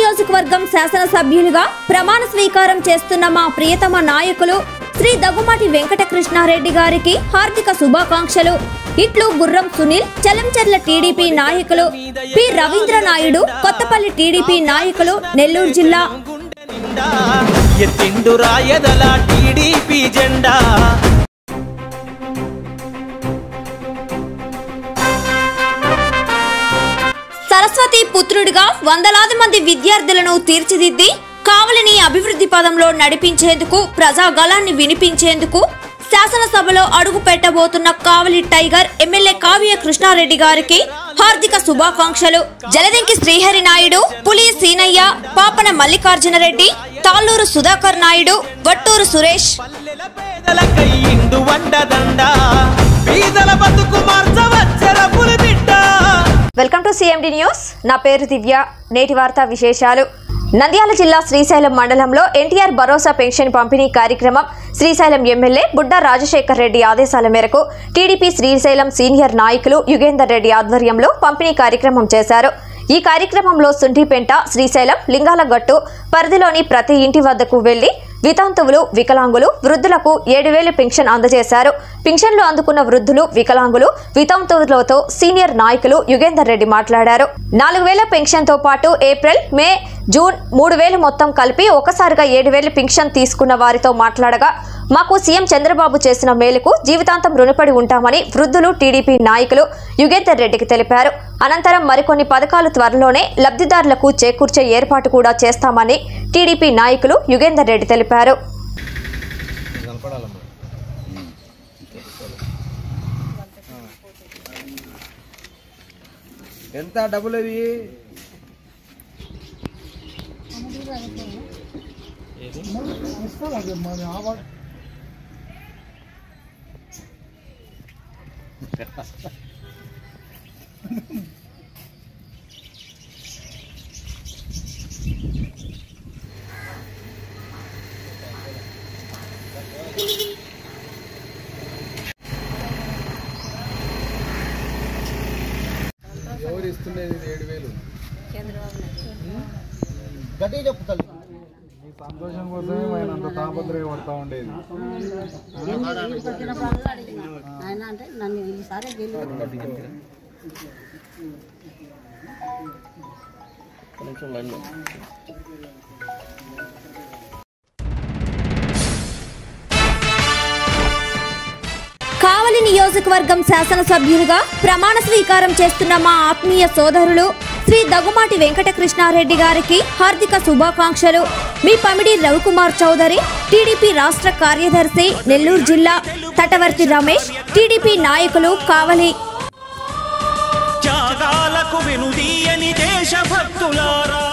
నియోజకవర్గం శాసనసభ్యులుగా ప్రమాణ స్వీకారం చేస్తున్న మా ప్రియతమ నాయకులు శ్రీ దగ్గుమాటి వెంకటకృష్ణారెడ్డి గారికి హార్దిక శుభాకాంక్షలు. ఇట్లు గుర్రం సునీల్, చలంచర్ల టీడీపీ నాయకులు, పి రవీంద్ర నాయుడు, కొత్తపల్లి టీడీపీ నాయకులు, నెల్లూరు జిల్లా. సరస్వతి పుత్రుడిగా వందలాది మంది విద్యార్థులను తీర్చిదిద్ది కావలిని అభివృద్ధి పదంలో నడిపించేందుకు, ప్రజాగళాన్ని వినిపించేందుకు శాసనసభలో అడుగు పెట్టబోతున్న కావలి టైగర్ ఎమ్మెల్యే కావ్య కృష్ణారెడ్డి గారికి హార్దిక శుభాకాంక్షలు. Jaladanki Srihari Naidu, Puli Seenaiah, Papana Mallikarjuna Reddy, Talluru Sudhakar Naidu, Vatturu Suresh. Welcome to CMD news. నా పేరు దివ్య. నేటి వార్తా విశేషాలు. నంద్యాల జిల్లా శ్రీశైలం మండలంలో ఎన్టీఆర్ భరోసా పెన్షన్ పంపిణీ కార్యక్రమం శ్రీశైలం ఎమ్మెల్యే బుడ్డా రాజశేఖర్ రెడ్డి ఆదేశాల మేరకు టీడీపీ శ్రీశైలం సీనియర్ నాయకులు యుగేందర్ రెడ్డి ఆధ్వర్యంలో పంపిణీ కార్యక్రమం చేశారు. ఈ కార్యక్రమంలో సుంఠిపెంట, శ్రీశైలం, లింగాలగట్టు పరిధిలోని ప్రతి ఇంటి వద్దకు వెళ్లి వితంతువులు, వికలాంగులు, వృద్ధులకు 7,000 పెన్షన్ అందజేశారు. పెన్షన్లు అందుకున్న వృద్ధులు, వికలాంగులు, వితంతువులతో సీనియర్ నాయకులు యుగేందర్ రెడ్డి మాట్లాడారు. 4,000 పెన్షన్ తో పాటు ఏప్రిల్, మే, జూన్ 3,000 మొత్తం కలిపి ఒకసారిగా 7,000 పెన్షన్ తీసుకున్న వారితో మాట్లాడగా, మాకు సీఎం చంద్రబాబు చేసిన మేలుకు జీవితాంతం రుణపడి ఉంటామని వృద్ధులు, టీడీపీ నాయకులు యుగేందర్ రెడ్డికి తెలిపారు. అనంతరం మరికొన్ని పథకాలు త్వరలోనే లబ్ధిదారులకు చేకూర్చే ఏర్పాటు కూడా చేస్తామని టీడీపీ నాయకులు యుగేందర్ రెడ్డి తెలిపారు. ఎంత డబ్బులు అవి? ఎవరు ఇస్తుండేది 7,000? గట్టి చెప్తాను. మీ సంతోషం కోసమే ఆయన అంత తాపత్రయ పడతా ఉండేది. కావలి నియోజకవర్గం శాసనసభ్యులుగా ప్రమాణ స్వీకారం చేస్తున్న మా ఆత్మీయ సోదరులు శ్రీ దగ్గుమాటి వెంకటకృష్ణారెడ్డి గారికి హార్దిక శుభాకాంక్షలు. మీ పమిడి రవికుమార్ చౌదరి, టీడీపీ రాష్ట్ర కార్యదర్శి, నెల్లూరు జిల్లా. తటవర్తి రమేష్, టీడీపీ నాయకులు, కావలి. త్యాగాలకు వెనుదీయని దేశభక్తులారా.